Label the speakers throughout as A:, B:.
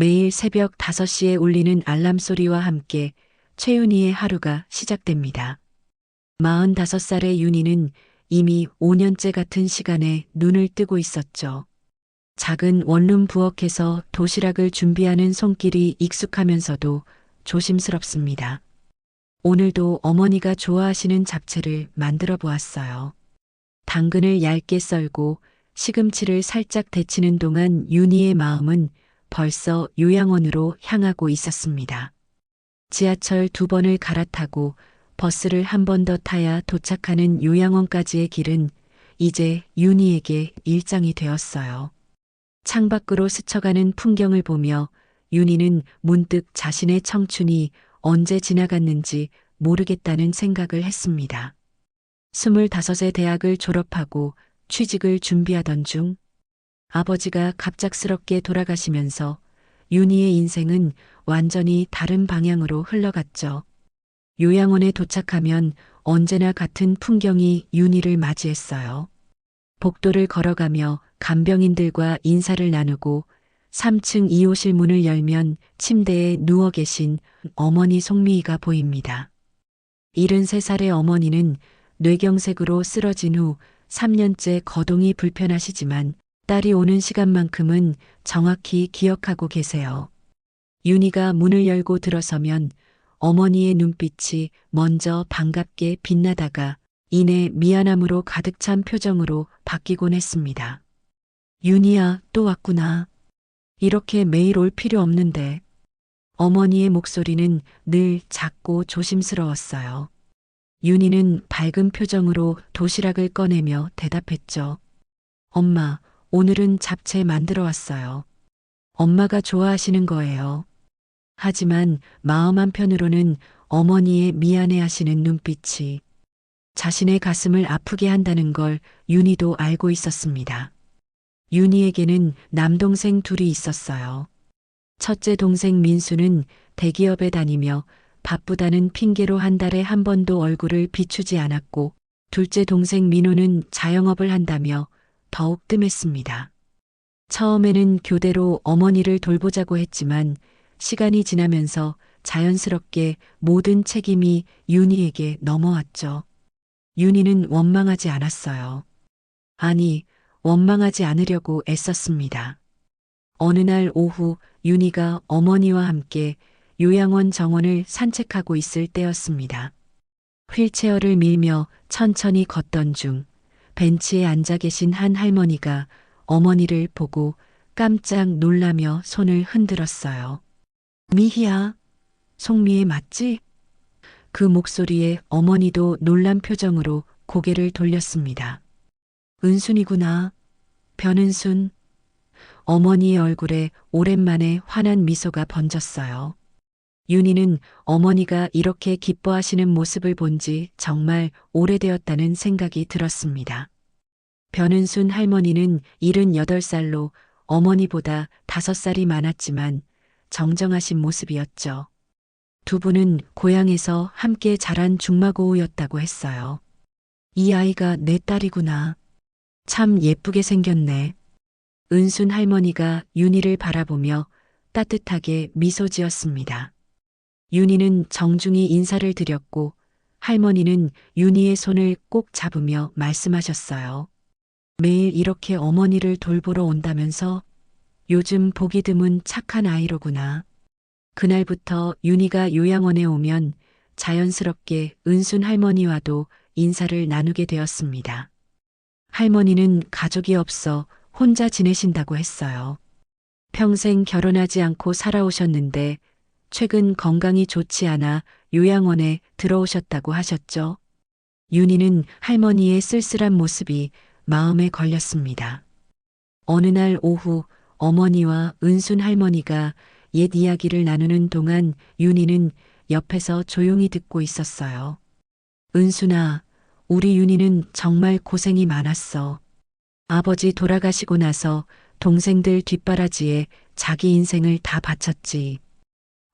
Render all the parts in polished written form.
A: 매일 새벽 5시에 울리는 알람 소리와 함께 최윤희의 하루가 시작됩니다. 45살의 윤희는 이미 5년째 같은 시간에 눈을 뜨고 있었죠. 작은 원룸 부엌에서 도시락을 준비하는 손길이 익숙하면서도 조심스럽습니다. 오늘도 어머니가 좋아하시는 잡채를 만들어 보았어요. 당근을 얇게 썰고 시금치를 살짝 데치는 동안 윤희의 마음은 벌써 요양원으로 향하고 있었습니다. 지하철 2번을 갈아타고 버스를 한 번 더 타야 도착하는 요양원까지의 길은 이제 윤희에게 일상이 되었어요. 창밖으로 스쳐가는 풍경을 보며 윤희는 문득 자신의 청춘이 언제 지나갔는지 모르겠다는 생각을 했습니다. 25세 대학을 졸업하고 취직을 준비하던 중 아버지가 갑작스럽게 돌아가시면서 윤희의 인생은 완전히 다른 방향으로 흘러갔죠. 요양원에 도착하면 언제나 같은 풍경이 윤희를 맞이했어요. 복도를 걸어가며 간병인들과 인사를 나누고 3층 2호실 문을 열면 침대에 누워 계신 어머니 송미희가 보입니다. 73살의 어머니는 뇌경색으로 쓰러진 후 3년째 거동이 불편하시지만 딸이 오는 시간만큼은 정확히 기억하고 계세요. 윤희가 문을 열고 들어서면 어머니의 눈빛이 먼저 반갑게 빛나다가 이내 미안함으로 가득 찬 표정으로 바뀌곤 했습니다. 윤희야, 또 왔구나. 이렇게 매일 올 필요 없는데. 어머니의 목소리는 늘 작고 조심스러웠어요. 윤희는 밝은 표정으로 도시락을 꺼내며 대답했죠. 엄마, 오늘은 잡채 만들어 왔어요. 엄마가 좋아하시는 거예요. 하지만 마음 한편으로는 어머니의 미안해하시는 눈빛이 자신의 가슴을 아프게 한다는 걸 윤희도 알고 있었습니다. 윤희에게는 남동생 둘이 있었어요. 첫째 동생 민수는 대기업에 다니며 바쁘다는 핑계로 한 달에 한 번도 얼굴을 비추지 않았고, 둘째 동생 민호는 자영업을 한다며 더욱 뜸했습니다. 처음에는 교대로 어머니를 돌보자고 했지만 시간이 지나면서 자연스럽게 모든 책임이 윤희에게 넘어왔죠. 윤희는 원망하지 않았어요. 아니, 원망하지 않으려고 애썼습니다. 어느 날 오후 윤희가 어머니와 함께 요양원 정원을 산책하고 있을 때였습니다. 휠체어를 밀며 천천히 걷던 중 벤치에 앉아 계신 한 할머니가 어머니를 보고 깜짝 놀라며 손을 흔들었어요. 미희야, 송미애 맞지? 그 목소리에 어머니도 놀란 표정으로 고개를 돌렸습니다. 은순이구나. 변은순. 어머니의 얼굴에 오랜만에 환한 미소가 번졌어요. 윤희는 어머니가 이렇게 기뻐하시는 모습을 본 지 정말 오래되었다는 생각이 들었습니다. 변은순 할머니는 78살로 어머니보다 5살이 많았지만 정정하신 모습이었죠. 두 분은 고향에서 함께 자란 중마고우였다고 했어요. 이 아이가 내 딸이구나. 참 예쁘게 생겼네. 은순 할머니가 윤희를 바라보며 따뜻하게 미소 지었습니다. 윤희는 정중히 인사를 드렸고 할머니는 윤희의 손을 꼭 잡으며 말씀하셨어요. 매일 이렇게 어머니를 돌보러 온다면서? 요즘 보기 드문 착한 아이로구나. 그날부터 윤희가 요양원에 오면 자연스럽게 은순 할머니와도 인사를 나누게 되었습니다. 할머니는 가족이 없어 혼자 지내신다고 했어요. 평생 결혼하지 않고 살아오셨는데 최근 건강이 좋지 않아 요양원에 들어오셨다고 하셨죠. 윤희는 할머니의 쓸쓸한 모습이 마음에 걸렸습니다. 어느 날 오후 어머니와 은순 할머니가 옛 이야기를 나누는 동안 윤희는 옆에서 조용히 듣고 있었어요. 은순아, 우리 윤희는 정말 고생이 많았어. 아버지 돌아가시고 나서 동생들 뒷바라지에 자기 인생을 다 바쳤지.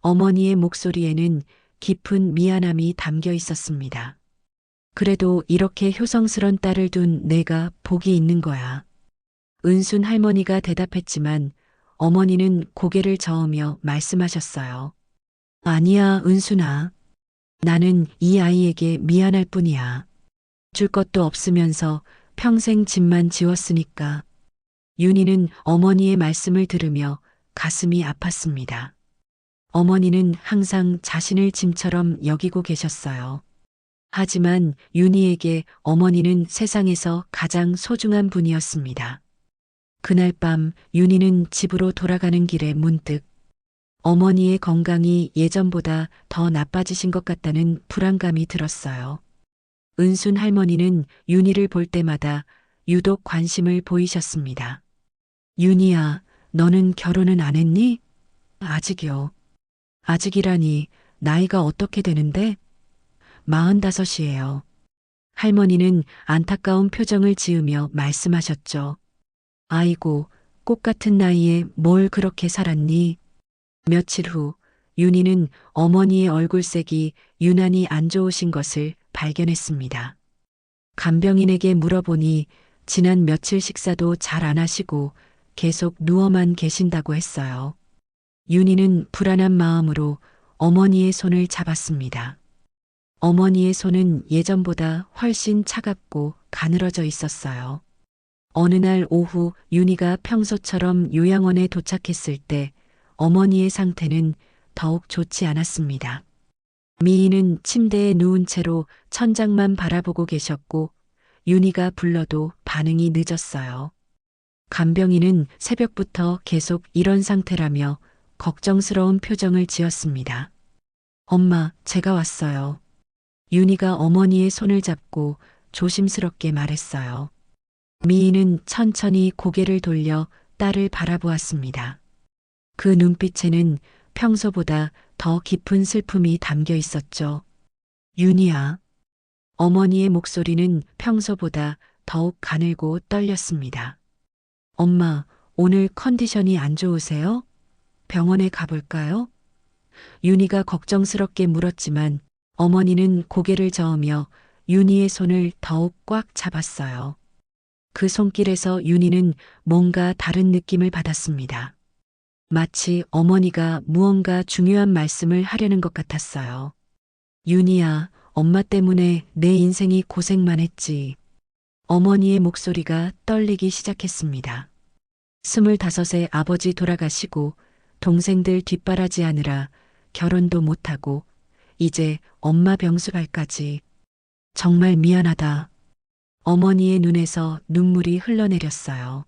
A: 어머니의 목소리에는 깊은 미안함이 담겨 있었습니다. 그래도 이렇게 효성스런 딸을 둔 내가 복이 있는 거야. 은순 할머니가 대답했지만 어머니는 고개를 저으며 말씀하셨어요. 아니야, 은순아. 나는 이 아이에게 미안할 뿐이야. 줄 것도 없으면서 평생 집만 지웠으니까. 윤희는 어머니의 말씀을 들으며 가슴이 아팠습니다. 어머니는 항상 자신을 짐처럼 여기고 계셨어요. 하지만 윤희에게 어머니는 세상에서 가장 소중한 분이었습니다. 그날 밤 윤희는 집으로 돌아가는 길에 문득 어머니의 건강이 예전보다 더 나빠지신 것 같다는 불안감이 들었어요. 은순 할머니는 윤희를 볼 때마다 유독 관심을 보이셨습니다. 윤희야, 너는 결혼은 안 했니? 아직이요. 아직이라니, 나이가 어떻게 되는데? 45이에요. 할머니는 안타까운 표정을 지으며 말씀하셨죠. 아이고, 꽃 같은 나이에 뭘 그렇게 살았니? 며칠 후, 윤희는 어머니의 얼굴색이 유난히 안 좋으신 것을 발견했습니다. 간병인에게 물어보니 지난 며칠 식사도 잘 안 하시고 계속 누워만 계신다고 했어요. 윤희는 불안한 마음으로 어머니의 손을 잡았습니다. 어머니의 손은 예전보다 훨씬 차갑고 가늘어져 있었어요. 어느 날 오후 윤희가 평소처럼 요양원에 도착했을 때 어머니의 상태는 더욱 좋지 않았습니다. 미희는 침대에 누운 채로 천장만 바라보고 계셨고 윤희가 불러도 반응이 늦었어요. 간병인은 새벽부터 계속 이런 상태라며 걱정스러운 표정을 지었습니다. 엄마, 제가 왔어요. 윤희가 어머니의 손을 잡고 조심스럽게 말했어요. 미희는 천천히 고개를 돌려 딸을 바라보았습니다. 그 눈빛에는 평소보다 더 깊은 슬픔이 담겨 있었죠. 윤희야. 어머니의 목소리는 평소보다 더욱 가늘고 떨렸습니다. 엄마, 오늘 컨디션이 안 좋으세요? 병원에 가볼까요? 윤희가 걱정스럽게 물었지만 어머니는 고개를 저으며 윤희의 손을 더욱 꽉 잡았어요. 그 손길에서 윤희는 뭔가 다른 느낌을 받았습니다. 마치 어머니가 무언가 중요한 말씀을 하려는 것 같았어요. 윤희야, 엄마 때문에 내 인생이 고생만 했지. 어머니의 목소리가 떨리기 시작했습니다. 25세 아버지 돌아가시고 동생들 뒷바라지하느라 결혼도 못하고 이제 엄마 병수발까지. 정말 미안하다. 어머니의 눈에서 눈물이 흘러내렸어요.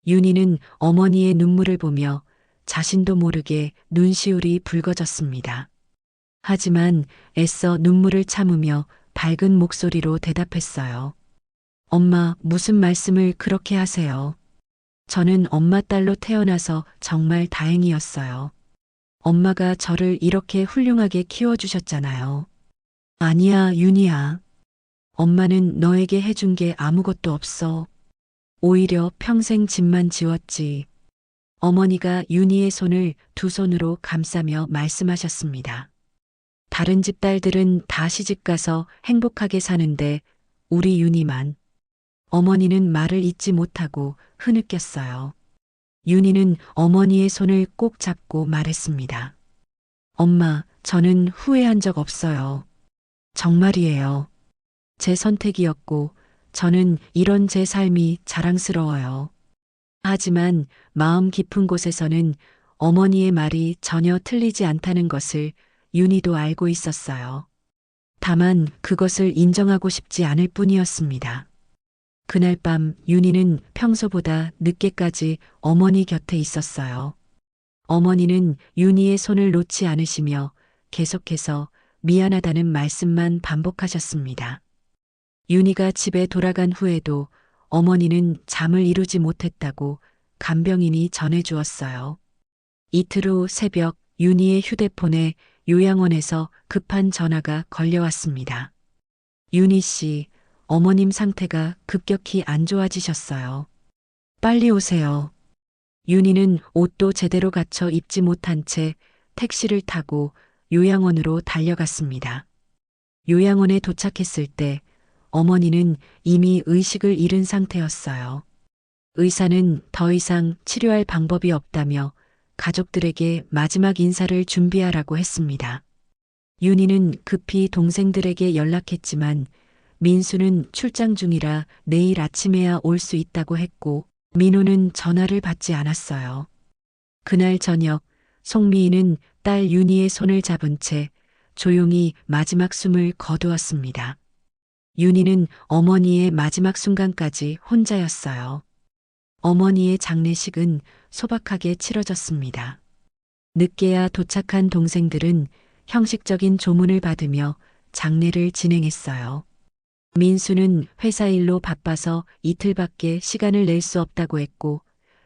A: 윤희는 어머니의 눈물을 보며 자신도 모르게 눈시울이 붉어졌습니다. 하지만 애써 눈물을 참으며 밝은 목소리로 대답했어요. 엄마, 무슨 말씀을 그렇게 하세요? 저는 엄마 딸로 태어나서 정말 다행이었어요. 엄마가 저를 이렇게 훌륭하게 키워주셨잖아요. 아니야, 윤희야. 엄마는 너에게 해준 게 아무것도 없어. 오히려 평생 집만 지웠지. 어머니가 윤희의 손을 두 손으로 감싸며 말씀하셨습니다. 다른 집 딸들은 다 시집가서 행복하게 사는데 우리 윤희만. 어머니는 말을 잇지 못하고 흐느꼈어요. 윤희는 어머니의 손을 꼭 잡고 말했습니다. 엄마, 저는 후회한 적 없어요. 정말이에요. 제 선택이었고 저는 이런 제 삶이 자랑스러워요. 하지만 마음 깊은 곳에서는 어머니의 말이 전혀 틀리지 않다는 것을 윤희도 알고 있었어요. 다만 그것을 인정하고 싶지 않을 뿐이었습니다. 그날 밤 윤희는 평소보다 늦게까지 어머니 곁에 있었어요. 어머니는 윤희의 손을 놓지 않으시며 계속해서 미안하다는 말씀만 반복하셨습니다. 윤희가 집에 돌아간 후에도 어머니는 잠을 이루지 못했다고 간병인이 전해주었어요. 이틀 후 새벽 윤희의 휴대폰에 요양원에서 급한 전화가 걸려왔습니다. 윤희 씨, 어머님 상태가 급격히 안 좋아지셨어요. 빨리 오세요. 윤희는 옷도 제대로 갖춰 입지 못한 채 택시를 타고 요양원으로 달려갔습니다. 요양원에 도착했을 때 어머니는 이미 의식을 잃은 상태였어요. 의사는 더 이상 치료할 방법이 없다며 가족들에게 마지막 인사를 준비하라고 했습니다. 윤희는 급히 동생들에게 연락했지만 민수는 출장 중이라 내일 아침에야 올 수 있다고 했고 민호는 전화를 받지 않았어요. 그날 저녁 송미인은 딸 윤희의 손을 잡은 채 조용히 마지막 숨을 거두었습니다. 윤희는 어머니의 마지막 순간까지 혼자였어요. 어머니의 장례식은 소박하게 치러졌습니다. 늦게야 도착한 동생들은 형식적인 조문을 받으며 장례를 진행했어요. 민수는 회사 일로 바빠서 이틀밖에 시간을 낼 수 없다고 했고,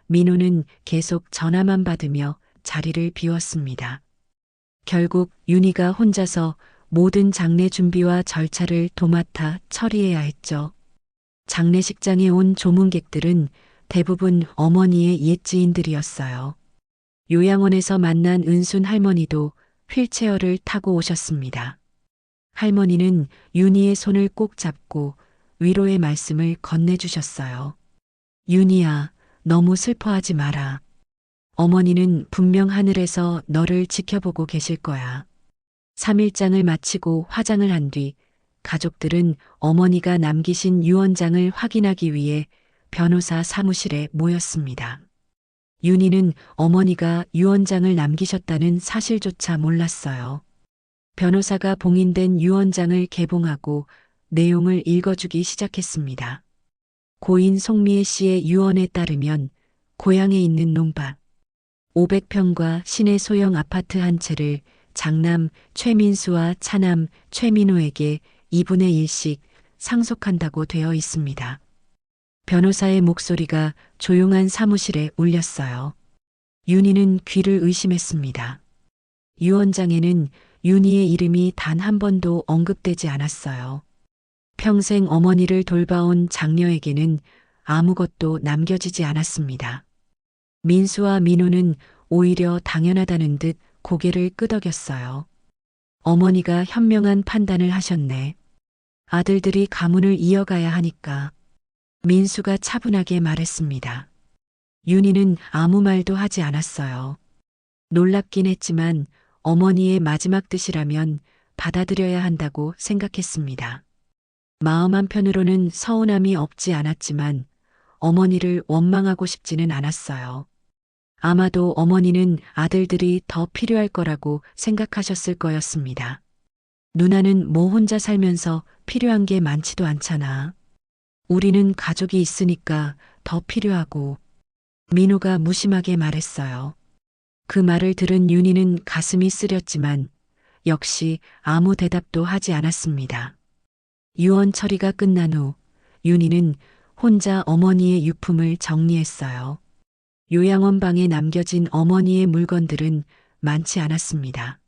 A: 민호는 계속 전화만 받으며 자리를 비웠습니다. 결국 윤희가 혼자서 모든 장례 준비와 절차를 도맡아 처리해야 했죠. 장례식장에 온 조문객들은 대부분 어머니의 옛 지인들이었어요. 요양원에서 만난 은순 할머니도 휠체어를 타고 오셨습니다. 할머니는 윤희의 손을 꼭 잡고 위로의 말씀을 건네주셨어요. 윤희야, 너무 슬퍼하지 마라. 어머니는 분명 하늘에서 너를 지켜보고 계실 거야. 3일장을 마치고 화장을 한 뒤 가족들은 어머니가 남기신 유언장을 확인하기 위해 변호사 사무실에 모였습니다. 윤희는 어머니가 유언장을 남기셨다는 사실조차 몰랐어요. 변호사가 봉인된 유언장을 개봉하고 내용을 읽어주기 시작했습니다. 고인 송미애 씨의 유언에 따르면 고향에 있는 논밭 500평과 시내 소형 아파트 한 채를 장남 최민수와 차남 최민호에게 2분의 1씩 상속한다고 되어 있습니다. 변호사의 목소리가 조용한 사무실에 울렸어요. 윤희는 귀를 의심했습니다. 유언장에는 윤희의 이름이 단 한 번도 언급되지 않았어요. 평생 어머니를 돌봐온 장녀에게는 아무것도 남겨지지 않았습니다. 민수와 민호는 오히려 당연하다는 듯 고개를 끄덕였어요. 어머니가 현명한 판단을 하셨네. 아들들이 가문을 이어가야 하니까. 민수가 차분하게 말했습니다. 윤희는 아무 말도 하지 않았어요. 놀랍긴 했지만 어머니의 마지막 뜻이라면 받아들여야 한다고 생각했습니다. 마음 한편으로는 서운함이 없지 않았지만 어머니를 원망하고 싶지는 않았어요. 아마도 어머니는 아들들이 더 필요할 거라고 생각하셨을 거였습니다. 누나는 뭐 혼자 살면서 필요한 게 많지도 않잖아. 우리는 가족이 있으니까 더 필요하고. 민호가 무심하게 말했어요. 그 말을 들은 윤희는 가슴이 쓰렸지만 역시 아무 대답도 하지 않았습니다. 유언 처리가 끝난 후 윤희는 혼자 어머니의 유품을 정리했어요. 요양원 방에 남겨진 어머니의 물건들은 많지 않았습니다.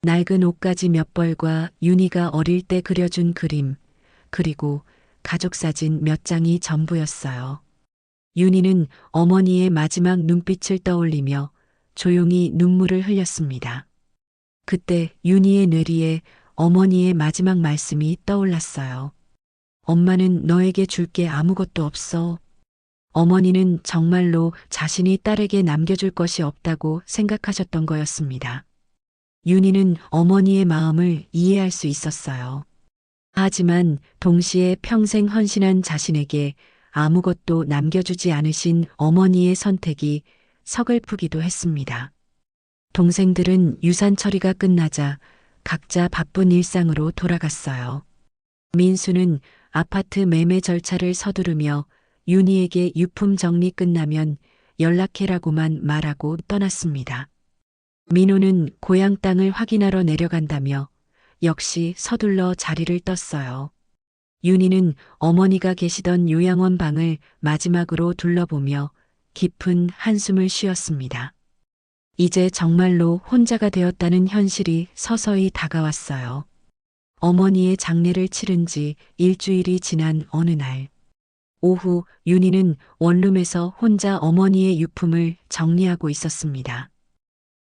A: 낡은 옷가지 몇 벌과 윤희가 어릴 때 그려준 그림, 그리고 가족 사진 몇 장이 전부였어요. 윤희는 어머니의 마지막 눈빛을 떠올리며 조용히 눈물을 흘렸습니다. 그때 윤희의 뇌리에 어머니의 마지막 말씀이 떠올랐어요. 엄마는 너에게 줄 게 아무것도 없어. 어머니는 정말로 자신이 딸에게 남겨줄 것이 없다고 생각하셨던 거였습니다. 윤희는 어머니의 마음을 이해할 수 있었어요. 하지만 동시에 평생 헌신한 자신에게 아무것도 남겨주지 않으신 어머니의 선택이 서글프기도 했습니다. 동생들은 유산 처리가 끝나자 각자 바쁜 일상으로 돌아갔어요. 민수는 아파트 매매 절차를 서두르며 윤희에게 유품 정리 끝나면 연락해라고만 말하고 떠났습니다. 민호는 고향 땅을 확인하러 내려간다며 역시 서둘러 자리를 떴어요. 윤희는 어머니가 계시던 요양원 방을 마지막으로 둘러보며 깊은 한숨을 쉬었습니다. 이제 정말로 혼자가 되었다는 현실이 서서히 다가왔어요. 어머니의 장례를 치른 지 일주일이 지난 어느 날, 오후 윤희는 원룸에서 혼자 어머니의 유품을 정리하고 있었습니다.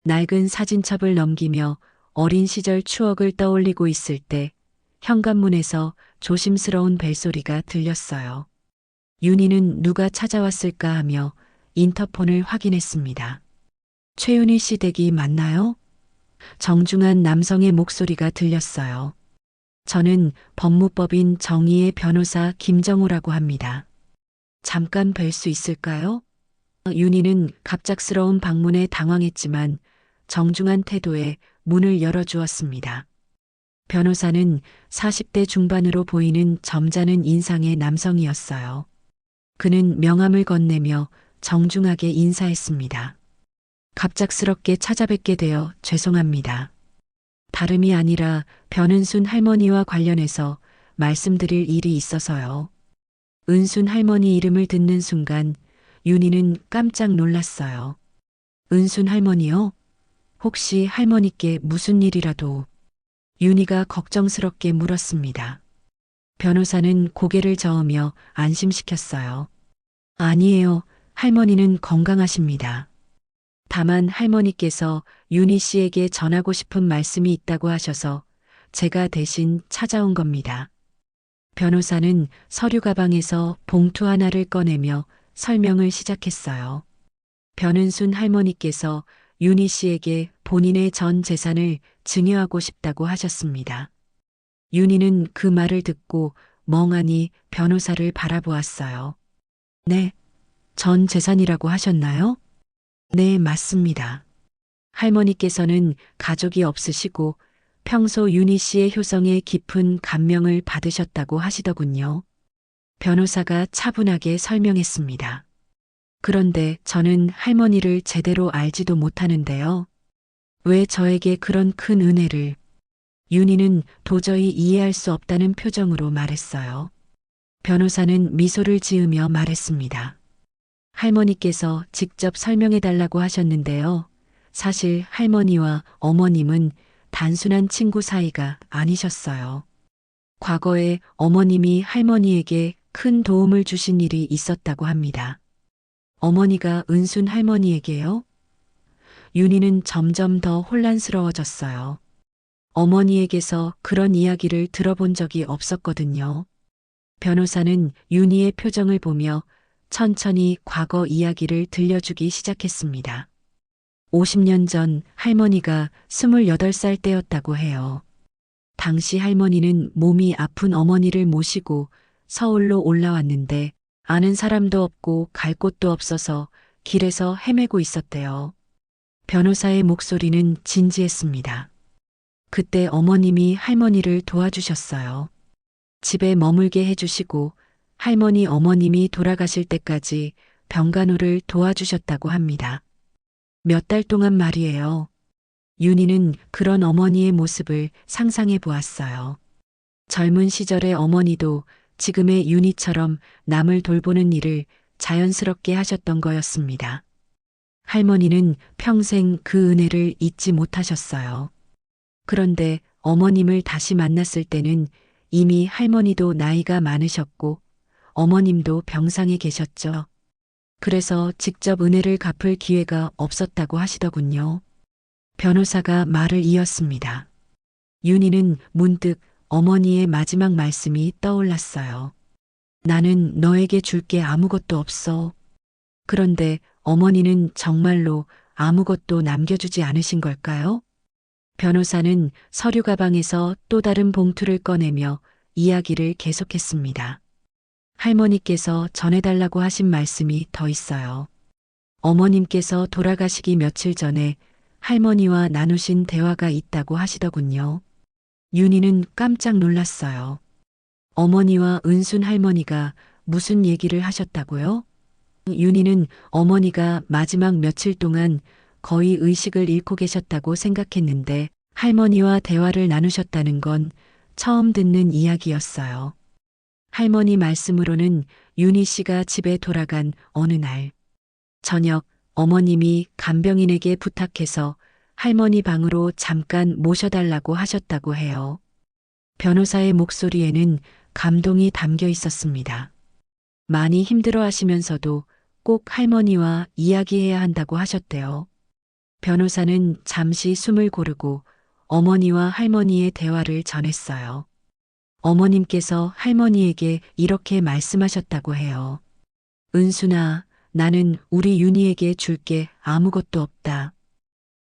A: 낡은 사진첩을 넘기며 어린 시절 추억을 떠올리고 있을 때 현관문에서 조심스러운 벨소리가 들렸어요. 윤희는 누가 찾아왔을까 하며 인터폰을 확인했습니다. 최윤희 씨 댁이 맞나요? 정중한 남성의 목소리가 들렸어요. 저는 법무법인 정의의 변호사 김정우라고 합니다. 잠깐 뵐 수 있을까요? 윤희는 갑작스러운 방문에 당황했지만 정중한 태도에 문을 열어주었습니다. 변호사는 40대 중반으로 보이는 점잖은 인상의 남성이었어요. 그는 명함을 건네며 정중하게 인사했습니다. 갑작스럽게 찾아뵙게 되어 죄송합니다. 다름이 아니라 변은순 할머니와 관련해서 말씀드릴 일이 있어서요. 은순 할머니 이름을 듣는 순간 윤희는 깜짝 놀랐어요. 은순 할머니요? 혹시 할머니께 무슨 일이라도? 윤희가 걱정스럽게 물었습니다. 변호사는 고개를 저으며 안심시켰어요. 아니에요. 할머니는 건강하십니다. 다만 할머니께서 윤희 씨에게 전하고 싶은 말씀이 있다고 하셔서 제가 대신 찾아온 겁니다. 변호사는 서류 가방에서 봉투 하나를 꺼내며 설명을 시작했어요. 변은순 할머니께서 윤희 씨에게 본인의 전 재산을 증여하고 싶다고 하셨습니다. 윤희는 그 말을 듣고 멍하니 변호사를 바라보았어요. 네, 전 재산이라고 하셨나요? 네, 맞습니다. 할머니께서는 가족이 없으시고 평소 윤희 씨의 효성에 깊은 감명을 받으셨다고 하시더군요. 변호사가 차분하게 설명했습니다. 그런데 저는 할머니를 제대로 알지도 못하는데요. 왜 저에게 그런 큰 은혜를? 윤희는 도저히 이해할 수 없다는 표정으로 말했어요. 변호사는 미소를 지으며 말했습니다. 할머니께서 직접 설명해 달라고 하셨는데요. 사실 할머니와 어머님은 단순한 친구 사이가 아니셨어요. 과거에 어머님이 할머니에게 큰 도움을 주신 일이 있었다고 합니다. 어머니가 은순 할머니에게요? 윤희는 점점 더 혼란스러워졌어요. 어머니에게서 그런 이야기를 들어본 적이 없었거든요. 변호사는 윤희의 표정을 보며 천천히 과거 이야기를 들려주기 시작했습니다. 50년 전 할머니가 28살 때였다고 해요. 당시 할머니는 몸이 아픈 어머니를 모시고 서울로 올라왔는데 아는 사람도 없고 갈 곳도 없어서 길에서 헤매고 있었대요. 변호사의 목소리는 진지했습니다. 그때 어머님이 할머니를 도와주셨어요. 집에 머물게 해주시고 할머니 어머님이 돌아가실 때까지 병간호를 도와주셨다고 합니다. 몇 달 동안 말이에요. 윤희는 그런 어머니의 모습을 상상해 보았어요. 젊은 시절의 어머니도 지금의 윤희처럼 남을 돌보는 일을 자연스럽게 하셨던 거였습니다. 할머니는 평생 그 은혜를 잊지 못하셨어요. 그런데 어머님을 다시 만났을 때는 이미 할머니도 나이가 많으셨고 어머님도 병상에 계셨죠. 그래서 직접 은혜를 갚을 기회가 없었다고 하시더군요. 변호사가 말을 이었습니다. 윤희는 문득 어머니의 마지막 말씀이 떠올랐어요. 나는 너에게 줄 게 아무것도 없어. 그런데 어머니는 정말로 아무것도 남겨주지 않으신 걸까요? 변호사는 서류 가방에서 또 다른 봉투를 꺼내며 이야기를 계속했습니다. 할머니께서 전해달라고 하신 말씀이 더 있어요. 어머님께서 돌아가시기 며칠 전에 할머니와 나누신 대화가 있다고 하시더군요. 윤희는 깜짝 놀랐어요. 어머니와 은순 할머니가 무슨 얘기를 하셨다고요? 윤희는 어머니가 마지막 며칠 동안 거의 의식을 잃고 계셨다고 생각했는데 할머니와 대화를 나누셨다는 건 처음 듣는 이야기였어요. 할머니 말씀으로는 윤희 씨가 집에 돌아간 어느 날 저녁 어머님이 간병인에게 부탁해서 할머니 방으로 잠깐 모셔달라고 하셨다고 해요. 변호사의 목소리에는 감동이 담겨 있었습니다. 많이 힘들어 하시면서도 꼭 할머니와 이야기해야 한다고 하셨대요. 변호사는 잠시 숨을 고르고 어머니와 할머니의 대화를 전했어요. 어머님께서 할머니에게 이렇게 말씀하셨다고 해요. 은순아, 나는 우리 윤희에게 줄 게 아무것도 없다.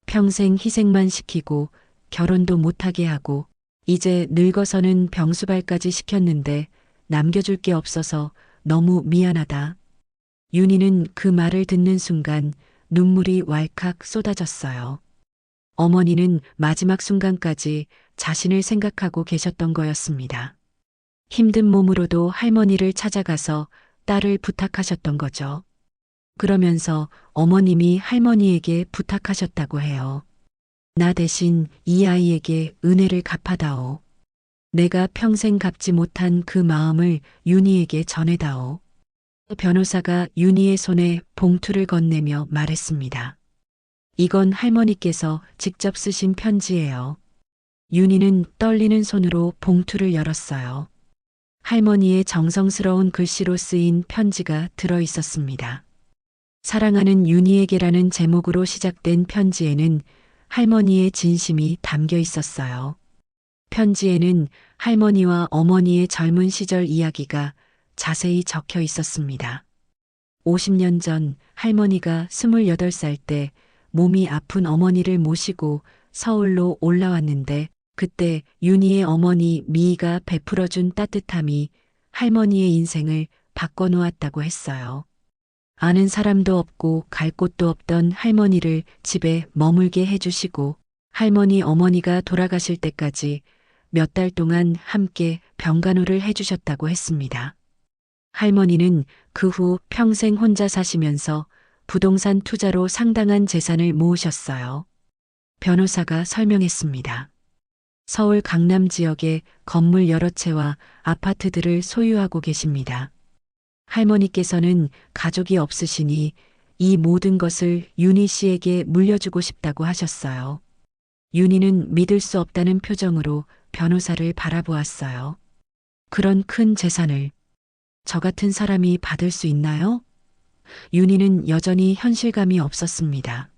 A: 평생 희생만 시키고 결혼도 못하게 하고 이제 늙어서는 병수발까지 시켰는데 남겨줄 게 없어서 너무 미안하다. 윤희는 그 말을 듣는 순간 눈물이 왈칵 쏟아졌어요. 어머니는 마지막 순간까지 자신을 생각하고 계셨던 거였습니다. 힘든 몸으로도 할머니를 찾아가서 딸을 부탁하셨던 거죠. 그러면서 어머님이 할머니에게 부탁하셨다고 해요. 나 대신 이 아이에게 은혜를 갚아다오. 내가 평생 갚지 못한 그 마음을 윤희에게 전해다오. 변호사가 윤희의 손에 봉투를 건네며 말했습니다. 이건 할머니께서 직접 쓰신 편지예요. 윤희는 떨리는 손으로 봉투를 열었어요. 할머니의 정성스러운 글씨로 쓰인 편지가 들어 있었습니다. 사랑하는 윤희에게라는 제목으로 시작된 편지에는 할머니의 진심이 담겨 있었어요. 편지에는 할머니와 어머니의 젊은 시절 이야기가 자세히 적혀 있었습니다. 50년 전 할머니가 28살 때 몸이 아픈 어머니를 모시고 서울로 올라왔는데 그때 윤희의 어머니 미희가 베풀어준 따뜻함이 할머니의 인생을 바꿔놓았다고 했어요. 아는 사람도 없고 갈 곳도 없던 할머니를 집에 머물게 해주시고 할머니 어머니가 돌아가실 때까지 몇 달 동안 함께 병간호를 해주셨다고 했습니다. 할머니는 그 후 평생 혼자 사시면서 부동산 투자로 상당한 재산을 모으셨어요. 변호사가 설명했습니다. 서울 강남 지역에 건물 여러 채와 아파트들을 소유하고 계십니다. 할머니께서는 가족이 없으시니 이 모든 것을 윤희 씨에게 물려주고 싶다고 하셨어요. 윤희는 믿을 수 없다는 표정으로 변호사를 바라보았어요. 그런 큰 재산을 저 같은 사람이 받을 수 있나요? 윤희는 여전히 현실감이 없었습니다.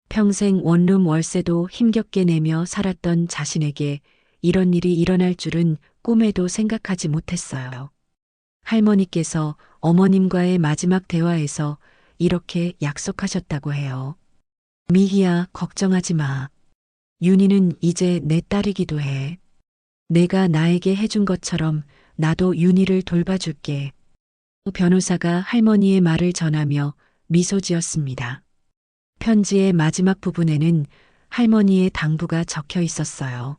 A: 평생 원룸 월세도 힘겹게 내며 살았던 자신에게 이런 일이 일어날 줄은 꿈에도 생각하지 못했어요. 할머니께서 어머님과의 마지막 대화에서 이렇게 약속하셨다고 해요. 미희야, 걱정하지 마. 윤희는 이제 내 딸이기도 해. 내가 나에게 해준 것처럼 나도 윤희를 돌봐줄게. 변호사가 할머니의 말을 전하며 미소 지었습니다. 편지의 마지막 부분에는 할머니의 당부가 적혀 있었어요.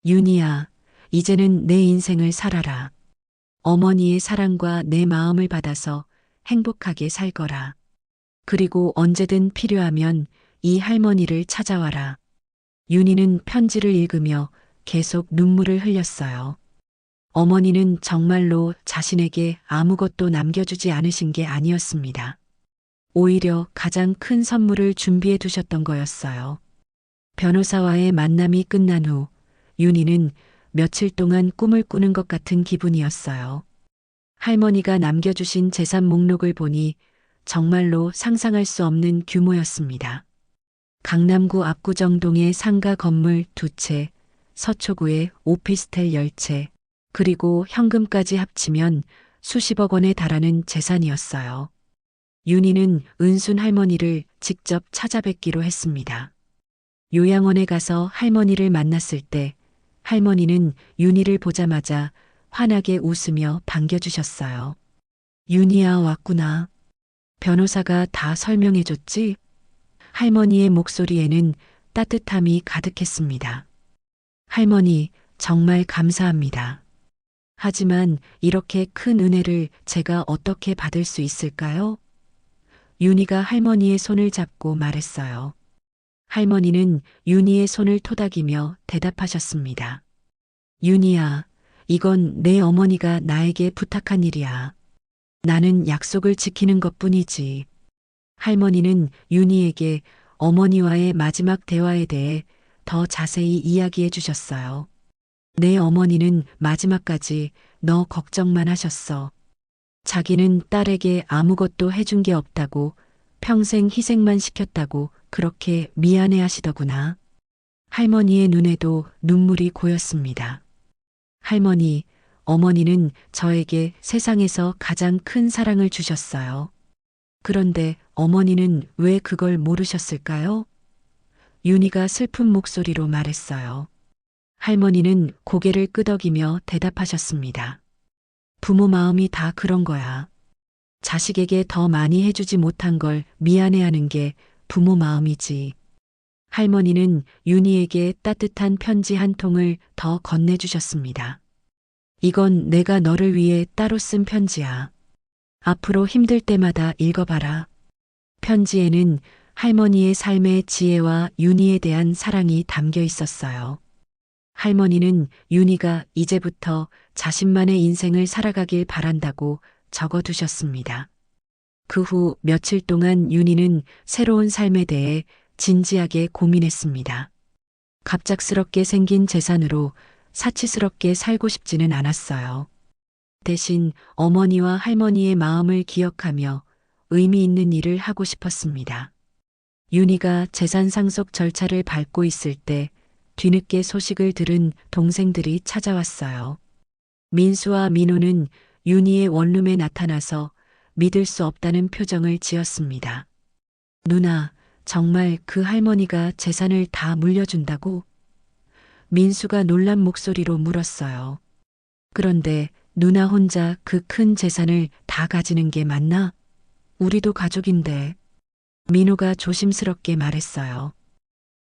A: 윤희야, 이제는 내 인생을 살아라. 어머니의 사랑과 내 마음을 받아서 행복하게 살거라. 그리고 언제든 필요하면 이 할머니를 찾아와라. 윤희는 편지를 읽으며 계속 눈물을 흘렸어요. 어머니는 정말로 자신에게 아무것도 남겨주지 않으신 게 아니었습니다. 오히려 가장 큰 선물을 준비해 두셨던 거였어요. 변호사와의 만남이 끝난 후 윤희는 며칠 동안 꿈을 꾸는 것 같은 기분이었어요. 할머니가 남겨주신 재산 목록을 보니 정말로 상상할 수 없는 규모였습니다. 강남구 압구정동의 상가 건물 2채, 서초구의 오피스텔 10채, 그리고 현금까지 합치면 수십억 원에 달하는 재산이었어요. 윤희는 은순 할머니를 직접 찾아뵙기로 했습니다. 요양원에 가서 할머니를 만났을 때 할머니는 윤희를 보자마자 환하게 웃으며 반겨주셨어요. 윤희야, 왔구나. 변호사가 다 설명해줬지? 할머니의 목소리에는 따뜻함이 가득했습니다. 할머니, 정말 감사합니다. 하지만 이렇게 큰 은혜를 제가 어떻게 받을 수 있을까요? 윤희가 할머니의 손을 잡고 말했어요. 할머니는 윤희의 손을 토닥이며 대답하셨습니다. 윤희야, 이건 내 어머니가 나에게 부탁한 일이야. 나는 약속을 지키는 것뿐이지. 할머니는 윤희에게 어머니와의 마지막 대화에 대해 더 자세히 이야기해 주셨어요. 내 어머니는 마지막까지 너 걱정만 하셨어. 자기는 딸에게 아무것도 해준 게 없다고, 평생 희생만 시켰다고 그렇게 미안해 하시더구나. 할머니의 눈에도 눈물이 고였습니다. 할머니, 어머니는 저에게 세상에서 가장 큰 사랑을 주셨어요. 그런데 어머니는 왜 그걸 모르셨을까요? 윤희가 슬픈 목소리로 말했어요. 할머니는 고개를 끄덕이며 대답하셨습니다. 부모 마음이 다 그런 거야. 자식에게 더 많이 해주지 못한 걸 미안해하는 게 부모 마음이지. 할머니는 윤희에게 따뜻한 편지 한 통을 더 건네주셨습니다. 이건 내가 너를 위해 따로 쓴 편지야. 앞으로 힘들 때마다 읽어봐라. 편지에는 할머니의 삶의 지혜와 윤희에 대한 사랑이 담겨 있었어요. 할머니는 윤희가 이제부터 자신만의 인생을 살아가길 바란다고 적어두셨습니다. 그 후 며칠 동안 윤희는 새로운 삶에 대해 진지하게 고민했습니다. 갑작스럽게 생긴 재산으로 사치스럽게 살고 싶지는 않았어요. 대신 어머니와 할머니의 마음을 기억하며 의미 있는 일을 하고 싶었습니다. 윤희가 재산 상속 절차를 밟고 있을 때 뒤늦게 소식을 들은 동생들이 찾아왔어요. 민수와 민호는 윤희의 원룸에 나타나서 믿을 수 없다는 표정을 지었습니다. 누나, 정말 그 할머니가 재산을 다 물려준다고? 민수가 놀란 목소리로 물었어요. 그런데 누나 혼자 그 큰 재산을 다 가지는 게 맞나? 우리도 가족인데. 민호가 조심스럽게 말했어요.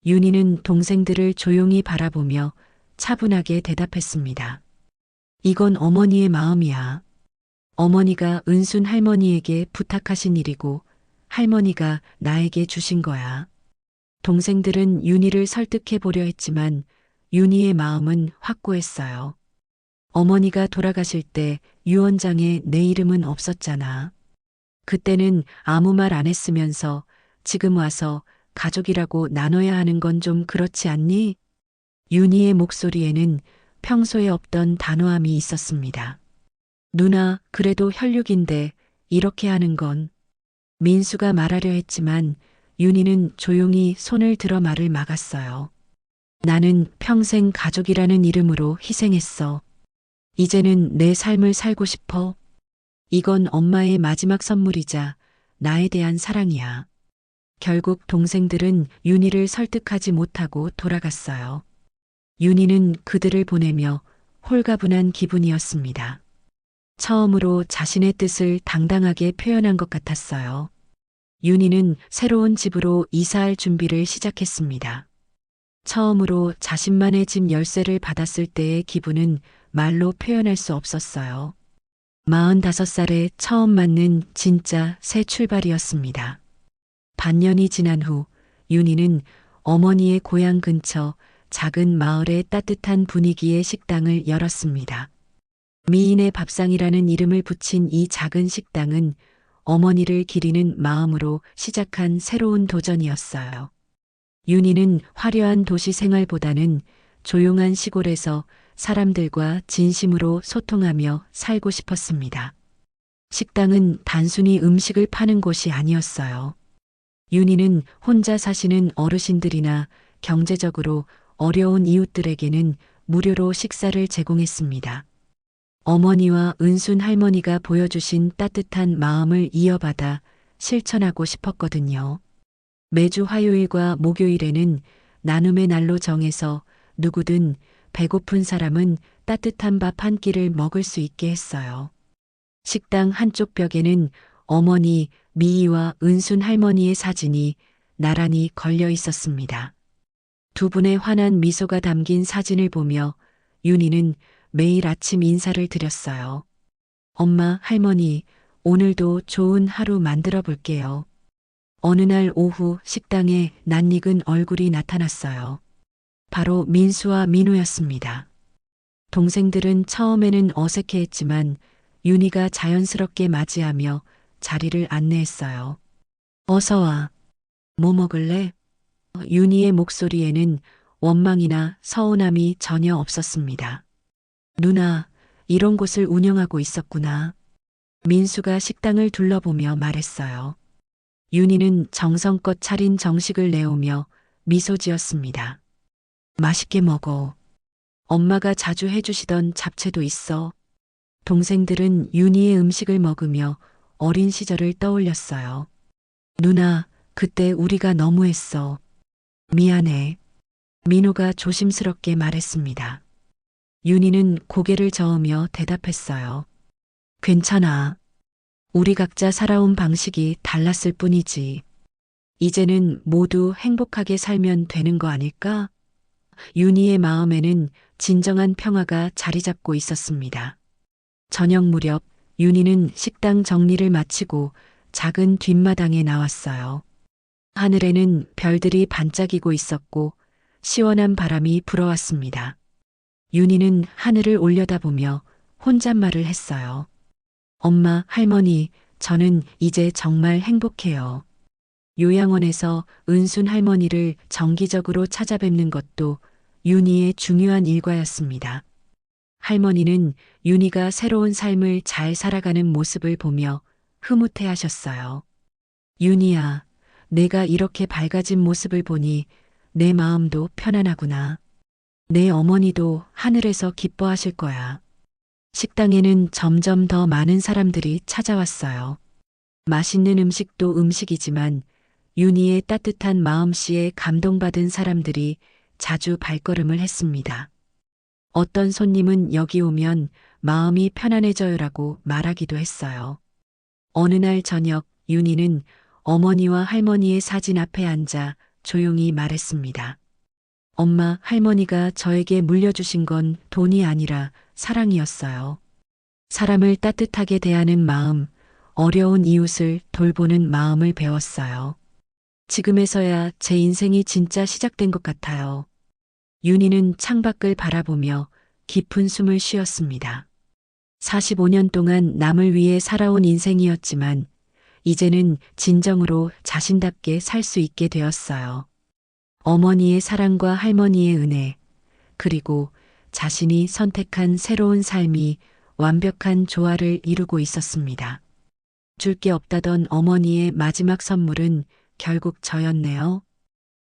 A: 윤희는 동생들을 조용히 바라보며 차분하게 대답했습니다. 이건 어머니의 마음이야. 어머니가 은순 할머니에게 부탁하신 일이고 할머니가 나에게 주신 거야. 동생들은 윤희를 설득해 보려 했지만 윤희의 마음은 확고했어요. 어머니가 돌아가실 때 유언장에 내 이름은 없었잖아. 그때는 아무 말 안 했으면서 지금 와서 가족이라고 나눠야 하는 건 좀 그렇지 않니? 윤희의 목소리에는 평소에 없던 단호함이 있었습니다. 누나, 그래도 혈육인데 이렇게 하는 건. 민수가 말하려 했지만 윤희는 조용히 손을 들어 말을 막았어요. 나는 평생 가족이라는 이름으로 희생했어. 이제는 내 삶을 살고 싶어. 이건 엄마의 마지막 선물이자 나에 대한 사랑이야. 결국 동생들은 윤희를 설득하지 못하고 돌아갔어요. 윤희는 그들을 보내며 홀가분한 기분이었습니다. 처음으로 자신의 뜻을 당당하게 표현한 것 같았어요. 윤희는 새로운 집으로 이사할 준비를 시작했습니다. 처음으로 자신만의 집 열쇠를 받았을 때의 기분은 말로 표현할 수 없었어요. 45살에 처음 맞는 진짜 새 출발이었습니다. 반년이 지난 후 윤희는 어머니의 고향 근처 작은 마을의 따뜻한 분위기의 식당을 열었습니다. 미인의 밥상이라는 이름을 붙인 이 작은 식당은 어머니를 기리는 마음으로 시작한 새로운 도전이었어요. 윤희는 화려한 도시 생활보다는 조용한 시골에서 사람들과 진심으로 소통하며 살고 싶었습니다. 식당은 단순히 음식을 파는 곳이 아니었어요. 윤희는 혼자 사시는 어르신들이나 경제적으로 어려운 이웃들에게는 무료로 식사를 제공했습니다. 어머니와 은순 할머니가 보여주신 따뜻한 마음을 이어받아 실천하고 싶었거든요. 매주 화요일과 목요일에는 나눔의 날로 정해서 누구든 배고픈 사람은 따뜻한 밥 한 끼를 먹을 수 있게 했어요. 식당 한쪽 벽에는 어머니 미희와 은순 할머니의 사진이 나란히 걸려 있었습니다. 두 분의 환한 미소가 담긴 사진을 보며 윤희는 매일 아침 인사를 드렸어요. 엄마, 할머니, 오늘도 좋은 하루 만들어 볼게요. 어느 날 오후 식당에 낯익은 얼굴이 나타났어요. 바로 민수와 민호였습니다. 동생들은 처음에는 어색해했지만 윤희가 자연스럽게 맞이하며 자리를 안내했어요. 어서 와. 뭐 먹을래? 윤희의 목소리에는 원망이나 서운함이 전혀 없었습니다. 누나, 이런 곳을 운영하고 있었구나. 민수가 식당을 둘러보며 말했어요. 윤희는 정성껏 차린 정식을 내오며 미소 지었습니다. 맛있게 먹어. 엄마가 자주 해주시던 잡채도 있어. 동생들은 윤희의 음식을 먹으며 어린 시절을 떠올렸어요. 누나, 그때 우리가 너무했어. 미안해. 민호가 조심스럽게 말했습니다. 윤희는 고개를 저으며 대답했어요. 괜찮아. 우리 각자 살아온 방식이 달랐을 뿐이지. 이제는 모두 행복하게 살면 되는 거 아닐까? 윤희의 마음에는 진정한 평화가 자리 잡고 있었습니다. 저녁 무렵 윤희는 식당 정리를 마치고 작은 뒷마당에 나왔어요. 하늘에는 별들이 반짝이고 있었고 시원한 바람이 불어왔습니다. 윤희는 하늘을 올려다보며 혼잣말을 했어요. 엄마, 할머니, 저는 이제 정말 행복해요. 요양원에서 은순 할머니를 정기적으로 찾아뵙는 것도 윤희의 중요한 일과였습니다. 할머니는 윤희가 새로운 삶을 잘 살아가는 모습을 보며 흐뭇해 하셨어요. 윤희야, 내가 이렇게 밝아진 모습을 보니 내 마음도 편안하구나. 내 어머니도 하늘에서 기뻐하실 거야. 식당에는 점점 더 많은 사람들이 찾아왔어요. 맛있는 음식도 음식이지만 윤희의 따뜻한 마음씨에 감동받은 사람들이 자주 발걸음을 했습니다. 어떤 손님은 여기 오면 마음이 편안해져요라고 말하기도 했어요. 어느 날 저녁 윤희는 어머니와 할머니의 사진 앞에 앉아 조용히 말했습니다. 엄마, 할머니가 저에게 물려주신 건 돈이 아니라 사랑이었어요. 사람을 따뜻하게 대하는 마음, 어려운 이웃을 돌보는 마음을 배웠어요. 지금에서야 제 인생이 진짜 시작된 것 같아요. 윤희는 창밖을 바라보며 깊은 숨을 쉬었습니다. 45년 동안 남을 위해 살아온 인생이었지만 이제는 진정으로 자신답게 살 수 있게 되었어요. 어머니의 사랑과 할머니의 은혜, 그리고 자신이 선택한 새로운 삶이 완벽한 조화를 이루고 있었습니다. 줄 게 없다던 어머니의 마지막 선물은 결국 저였네요.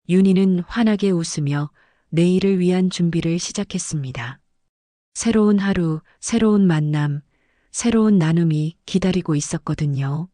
A: 윤희는 환하게 웃으며 내일을 위한 준비를 시작했습니다. 새로운 하루, 새로운 만남, 새로운 나눔이 기다리고 있었거든요.